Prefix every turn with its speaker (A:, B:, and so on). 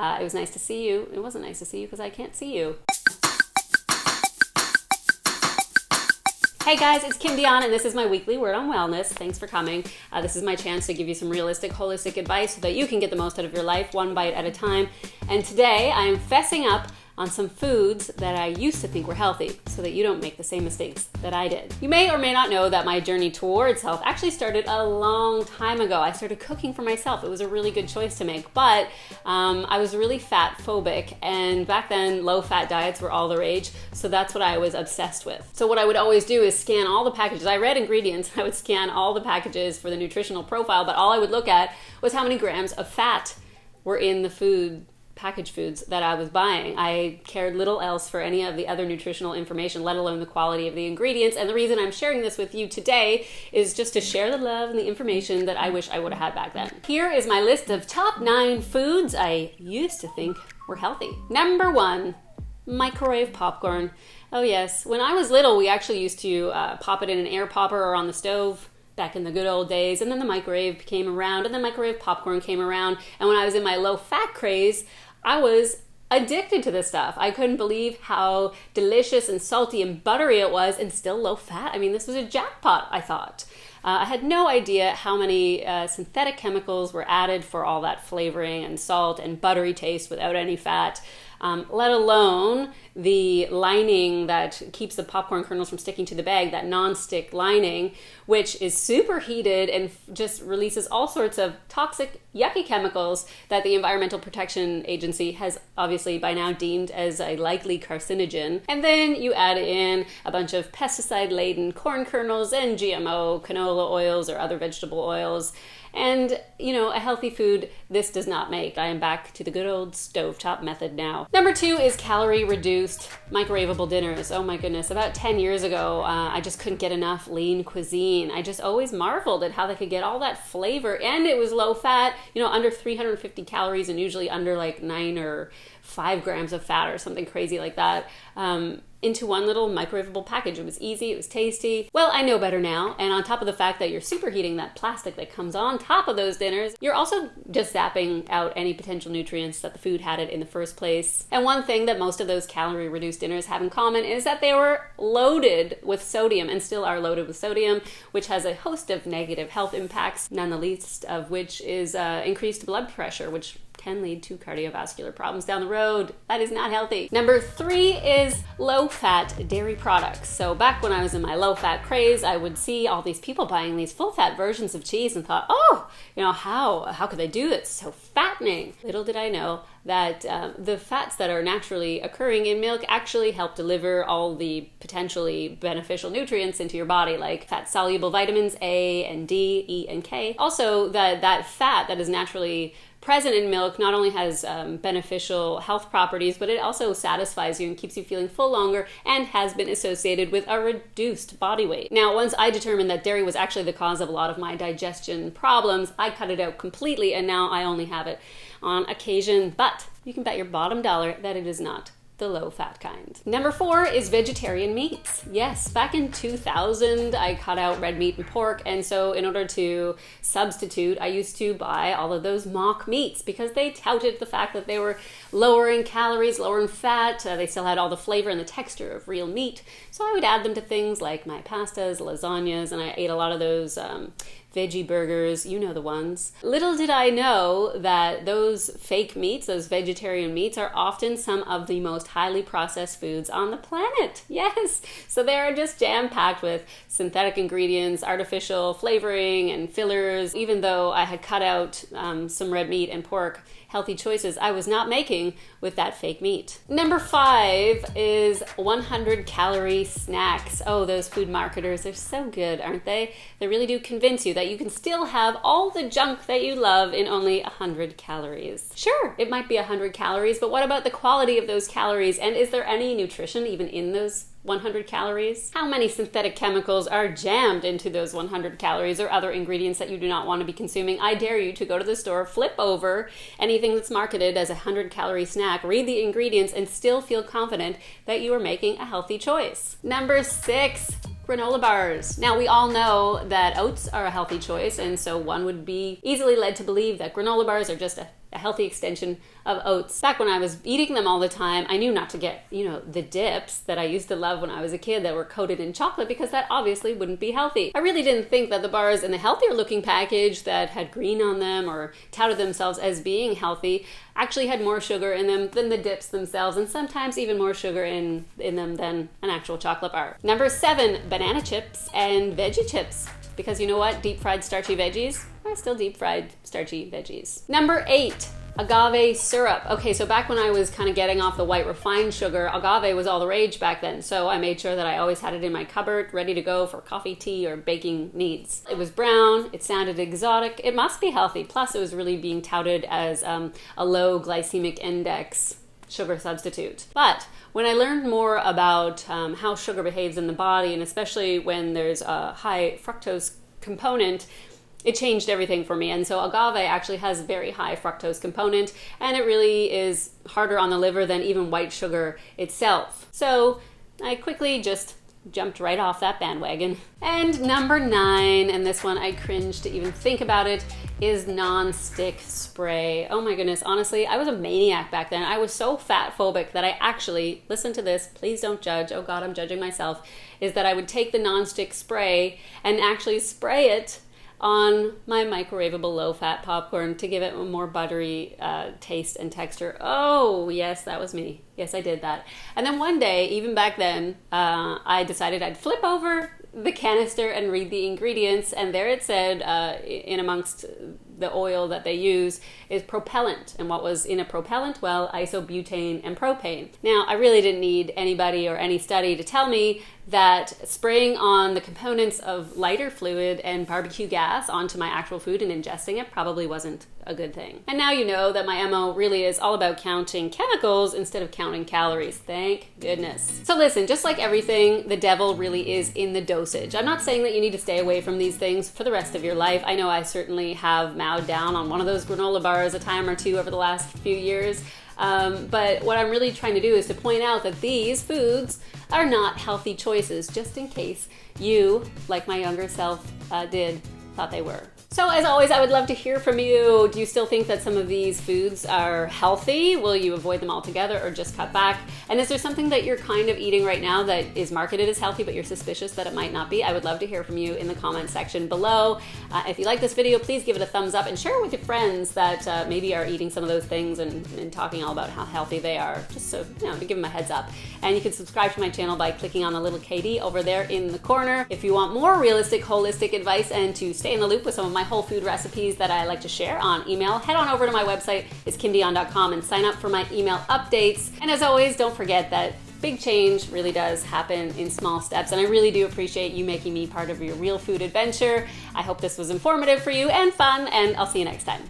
A: It was nice to see you. It wasn't nice to see you because I can't see you. Hey guys, it's Kim D'Eon, and this is my weekly Word on Wellness. Thanks for coming. This is my chance to give you some realistic, holistic advice so that you can get the most out of your life, one bite at a time. And today I am fessing up on some foods that I used to think were healthy so that you don't make the same mistakes that I did. You may or may not know that my journey towards health actually started a long time ago. I started cooking for myself. It was a really good choice to make, but I was really fat phobic, and back then low-fat diets were all the rage, so that's what I was obsessed with. So what I would always do is scan all the packages. I read ingredients, I would scan all the packages for the nutritional profile, but all I would look at was how many grams of fat were in the packaged foods that I was buying. I cared little else for any of the other nutritional information, let alone the quality of the ingredients. And the reason I'm sharing this with you today is just to share the love and the information that I wish I would have had back then. Here is my list of top 9 foods I used to think were healthy. Number 1, microwave popcorn. Oh yes, when I was little, we actually used to pop it in an air popper or on the stove back in the good old days, and then the microwave came around, and then microwave popcorn came around, and when I was in my low-fat craze, I was addicted to this stuff. I couldn't believe how delicious and salty and buttery it was, and still low-fat. I mean, this was a jackpot, I thought. I had no idea how many synthetic chemicals were added for all that flavoring and salt and buttery taste without any fat. Let alone the lining that keeps the popcorn kernels from sticking to the bag, that non-stick lining, which is superheated and just releases all sorts of toxic, yucky chemicals that the Environmental Protection Agency has obviously by now deemed as a likely carcinogen. And then you add in a bunch of pesticide-laden corn kernels and GMO canola oils or other vegetable oils. And, you know, a healthy food this does not make. I am back to the good old stovetop method now. Number 2 is calorie-reduced microwavable dinners. Oh my goodness, about 10 years ago, I just couldn't get enough lean cuisine. I just always marveled at how they could get all that flavor, and it was low-fat, you know, under 350 calories and usually under like 9 or 5 grams of fat or something crazy like that. Into one little microwavable package. It was easy, it was tasty. Well, I know better now, and on top of the fact that you're superheating that plastic that comes on top of those dinners, you're also just zapping out any potential nutrients that the food had in the first place. And one thing that most of those calorie-reduced dinners have in common is that they were loaded with sodium, and still are loaded with sodium, which has a host of negative health impacts, none the least of which is increased blood pressure, which can lead to cardiovascular problems down the road. That is not healthy. Number 3 is low-fat dairy products. So back when I was in my low-fat craze, I would see all these people buying these full-fat versions of cheese and thought, oh, you know, how could they do it? It's so fattening. Little did I know that the fats that are naturally occurring in milk actually help deliver all the potentially beneficial nutrients into your body, like fat-soluble vitamins A and D, E and K. Also, that fat that is naturally present in milk not only has beneficial health properties, but it also satisfies you and keeps you feeling full longer, and has been associated with a reduced body weight. Now, once I determined that dairy was actually the cause of a lot of my digestion problems, I cut it out completely, and now I only have it on occasion, but you can bet your bottom dollar that it is not the low-fat kind. Number 4 is vegetarian meats. Yes, back in 2000, I cut out red meat and pork, and so in order to substitute, I used to buy all of those mock meats because they touted the fact that they were lower in calories, lower in fat, they still had all the flavor and the texture of real meat, so I would add them to things like my pastas, lasagnas, and I ate a lot of those veggie burgers, you know the ones. Little did I know that those fake meats, those vegetarian meats, are often some of the most highly processed foods on the planet. Yes, so they're just jam-packed with synthetic ingredients, artificial flavoring, and fillers. Even though I had cut out some red meat and pork, healthy choices I was not making with that fake meat. Number 5 is 100-calorie snacks. Oh, those food marketers, they're so good, aren't they? They really do convince you that you can still have all the junk that you love in only 100 calories. Sure, it might be 100 calories, but what about the quality of those calories? And is there any nutrition even in those 100 calories? How many synthetic chemicals are jammed into those 100 calories or other ingredients that you do not want to be consuming? I dare you to go to the store, flip over anything that's marketed as a 100-calorie snack, read the ingredients, and still feel confident that you are making a healthy choice. Number 6, granola bars. Now, we all know that oats are a healthy choice, and so one would be easily led to believe that granola bars are just a a healthy extension of oats. Back when I was eating them all the time, I knew not to get, the dips that I used to love when I was a kid that were coated in chocolate, because that obviously wouldn't be healthy. I really didn't think that the bars in the healthier looking package that had green on them or touted themselves as being healthy actually had more sugar in them than the dips themselves, and sometimes even more sugar in them than an actual chocolate bar. Number 7, banana chips and veggie chips. Because you know what? Deep fried starchy veggies are still deep fried starchy veggies. Number 8, agave syrup. Okay, so back when I was kind of getting off the white refined sugar, agave was all the rage back then. So I made sure that I always had it in my cupboard, ready to go for coffee, tea, or baking needs. It was brown, it sounded exotic, it must be healthy. Plus it was really being touted as a low glycemic index sugar substitute. But when I learned more about how sugar behaves in the body, and especially when there's a high fructose component, it changed everything for me. And so agave actually has very high fructose component, and it really is harder on the liver than even white sugar itself. So I quickly just jumped right off that bandwagon. And number 9, and this one I cringe to even think about it, is non-stick spray. Oh my goodness, honestly, I was a maniac back then. I was so fat phobic that I actually, listen to this, please don't judge, oh God, I'm judging myself, is that I would take the non-stick spray and actually spray it on my microwavable low-fat popcorn to give it a more buttery taste and texture. Oh, yes, that was me. Yes, I did that. And then one day, even back then, I decided I'd flip over the canister and read the ingredients, and there it said, in amongst the oil that they use, is propellant. And what was in a propellant? Well, isobutane and propane. Now, I really didn't need anybody or any study to tell me that spraying on the components of lighter fluid and barbecue gas onto my actual food and ingesting it probably wasn't a good thing. And now you know that my MO really is all about counting chemicals instead of counting calories. Thank goodness. So listen, just like everything, the devil really is in the dosage. I'm not saying that you need to stay away from these things for the rest of your life. I know I certainly have mowed down on one of those granola bars a time or two over the last few years. But what I'm really trying to do is to point out that these foods are not healthy choices, just in case you, like my younger self thought they were. So as always, I would love to hear from you. Do you still think that some of these foods are healthy? Will you avoid them altogether or just cut back? And is there something that you're kind of eating right now that is marketed as healthy, but you're suspicious that it might not be? I would love to hear from you in the comment section below. If you like this video, please give it a thumbs up and share it with your friends that maybe are eating some of those things and talking all about how healthy they are, just so, to give them a heads up. And you can subscribe to my channel by clicking on the little KD over there in the corner. If you want more realistic, holistic advice and to stay in the loop with some of my whole food recipes that I like to share on email, head on over to my website, it's kimdeon.com, and sign up for my email updates. And as always, don't forget that big change really does happen in small steps, and I really do appreciate you making me part of your real food adventure. I hope this was informative for you and fun, and I'll see you next time.